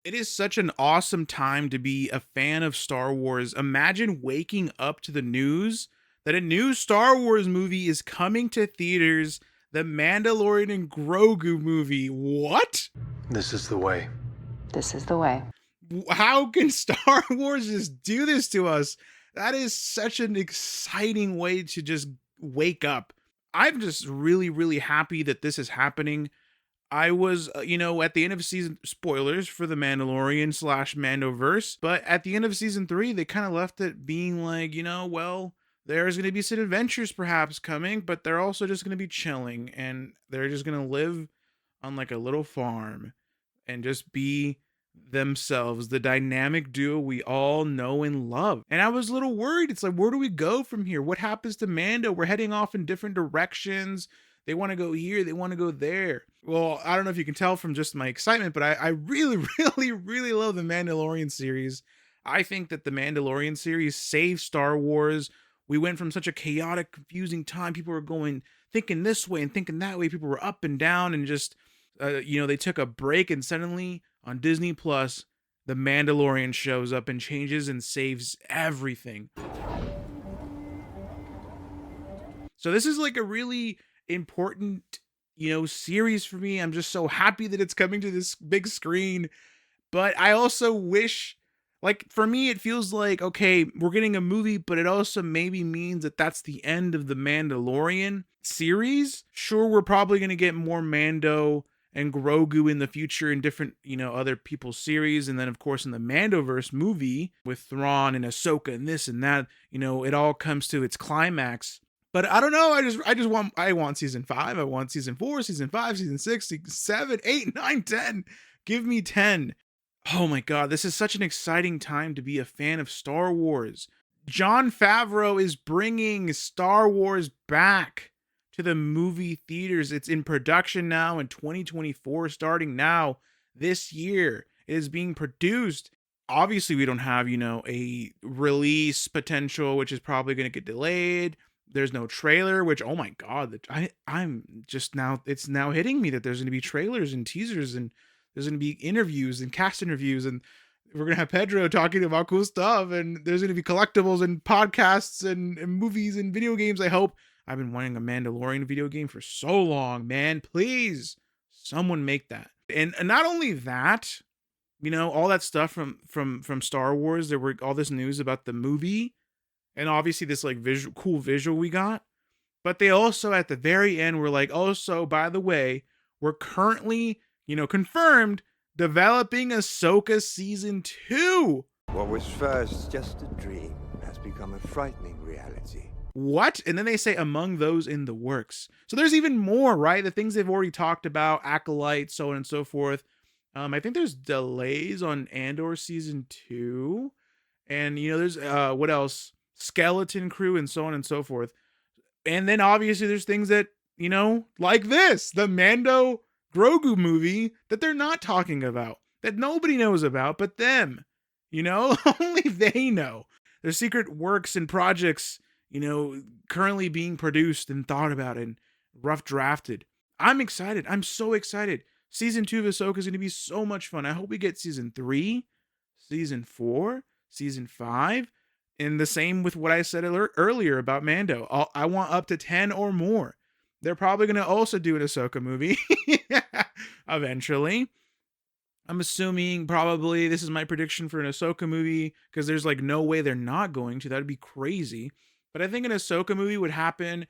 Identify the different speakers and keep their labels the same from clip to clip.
Speaker 1: It is such an awesome time to be a fan of Star Wars. Imagine waking up to the news that a new Star Wars movie is coming to theaters, the Mandalorian and Grogu movie. What?
Speaker 2: This is the way.
Speaker 3: This is the way.
Speaker 1: How can Star Wars just do this to us? That is such an exciting way to just wake up. I'm just really, really happy that this is happening. I was, at the end of season, spoilers for the Mandalorian slash Mandoverse, but at the end of season three, they kind of left it being like, well, there's going to be some adventures perhaps coming, but they're also just going to be chilling and they're just going to live on like a little farm and just be themselves, the dynamic duo we all know and love. And I was a little worried. It's like, where do we go from here? What happens to Mando? We're heading off in different directions. They want to go here, they want to go there. Well, I don't know if you can tell from just my excitement, but I really, really, really love the Mandalorian series. I think that the Mandalorian series saved Star Wars. We went from such a chaotic, confusing time. People were going, thinking this way and thinking that way. People were up and down and just, they took a break and suddenly on Disney Plus, the Mandalorian shows up and changes and saves everything. So this is like a really important, series for me. I'm just so happy that it's coming to this big screen. But I also wish, like, for me, it feels like, okay, we're getting a movie, but it also maybe means that that's the end of the Mandalorian series. Sure, we're probably going to get more Mando and Grogu in the future in different, other people's series. And then, of course, in the Mandoverse movie with Thrawn and Ahsoka and this and that, it all comes to its climax. But I don't know. I want season 5. I want season 4, season 5, season 6, season 7, 8, 9, 10. Give me 10. Oh my God. This is such an exciting time to be a fan of Star Wars. Jon Favreau is bringing Star Wars back to the movie theaters. It's in production now in 2024, starting now this year. It is being produced. Obviously, we don't have, a release potential, which is probably going to get delayed. There's no trailer, which, oh my God, I'm just now, it's now hitting me that there's going to be trailers and teasers and there's going to be interviews and cast interviews and we're going to have Pedro talking about cool stuff and there's going to be collectibles and podcasts and movies and video games. I hope. I've been wanting a Mandalorian video game for so long, man. Please, someone make that. And not only that, all that stuff from Star Wars, there were all this news about the movie and obviously this like cool visual we got, but they also at the very end were like, oh, so by the way, we're currently, confirmed developing Ahsoka season 2.
Speaker 4: What was first just a dream has become a frightening reality.
Speaker 1: What? And then they say among those in the works. So there's even more, right? The things they've already talked about, Acolyte, so on and so forth. I think there's delays on Andor season 2. And, there's, what else? Skeleton Crew and so on and so forth. And then obviously there's things that, like this, the Mando Grogu movie that they're not talking about, that nobody knows about but them. Only they know. There's secret works and projects, currently being produced and thought about and rough drafted. I'm excited. I'm so excited. Season 2 of Ahsoka is going to be so much fun. I hope we get season 3, season 4, season 5. And the same with what I said earlier about Mando. I want up to 10 or more. They're probably going to also do an Ahsoka movie eventually. I'm assuming probably this is my prediction for an Ahsoka movie because there's like no way they're not going to. That'd be crazy. But I think an Ahsoka movie would happen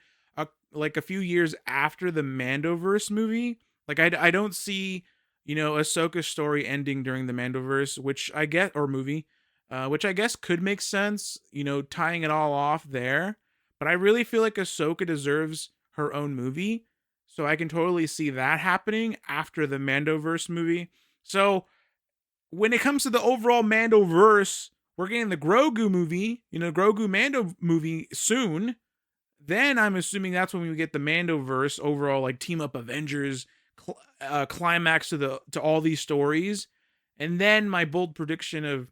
Speaker 1: like a few years after the Mandoverse movie. Like I don't see, Ahsoka's story ending during the Mandoverse, which I get, or movie. Which I guess could make sense, tying it all off there. But I really feel like Ahsoka deserves her own movie. So I can totally see that happening after the Mandoverse movie. So when it comes to the overall Mandoverse, we're getting the Grogu movie, Grogu Mando movie soon. Then I'm assuming that's when we get the Mandoverse overall, like team up Avengers climax to all these stories. And then my bold prediction of,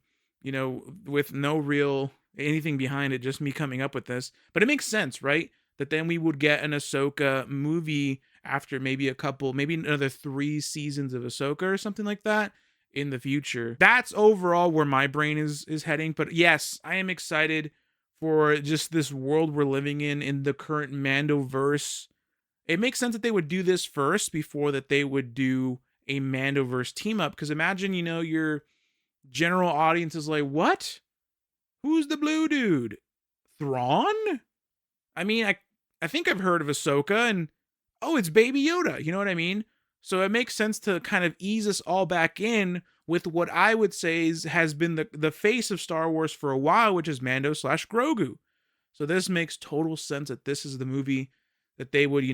Speaker 1: with no real anything behind it, just me coming up with this. But it makes sense, right? That then we would get an Ahsoka movie after maybe another 3 seasons of Ahsoka or something like that. in the future. That's overall where my brain is heading. But yes, I am excited for just this world we're living in the current Mandoverse. It makes sense that they would do this first before that they would do a Mandoverse team up. Because imagine, your general audience is like, what? Who's the blue dude? Thrawn? I mean, I think I've heard of Ahsoka, and oh, it's Baby Yoda. You know what I mean? So it makes sense to kind of ease us all back in with what I would say has been the face of Star Wars for a while, which is Mando slash Grogu. So this makes total sense that this is the movie that they would,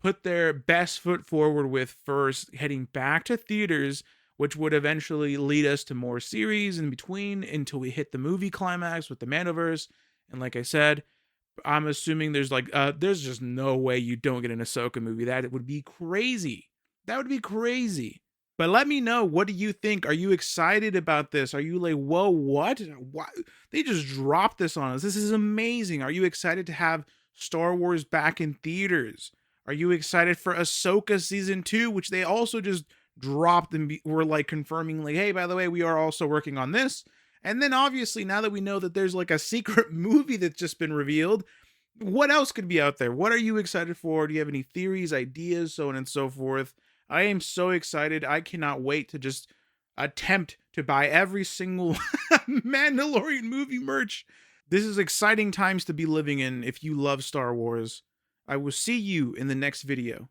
Speaker 1: put their best foot forward with first, heading back to theaters, which would eventually lead us to more series in between until we hit the movie climax with the Mandoverse. And like I said, I'm assuming there's just no way you don't get an Ahsoka movie. That would be crazy. That would be crazy. But let me know, what do you think? Are you excited about this? Are you like, whoa, what? Why? They just dropped this on us. This is amazing. Are you excited to have Star Wars back in theaters? Are you excited for Ahsoka season 2, which they also just dropped and were like confirming, like, hey, by the way, we are also working on this. And then obviously, now that we know that there's like a secret movie that's just been revealed, what else could be out there? What are you excited for? Do you have any theories, ideas, so on and so forth? I am so excited. I cannot wait to just attempt to buy every single Mandalorian movie merch. This is exciting times to be living in if you love Star Wars. I will see you in the next video.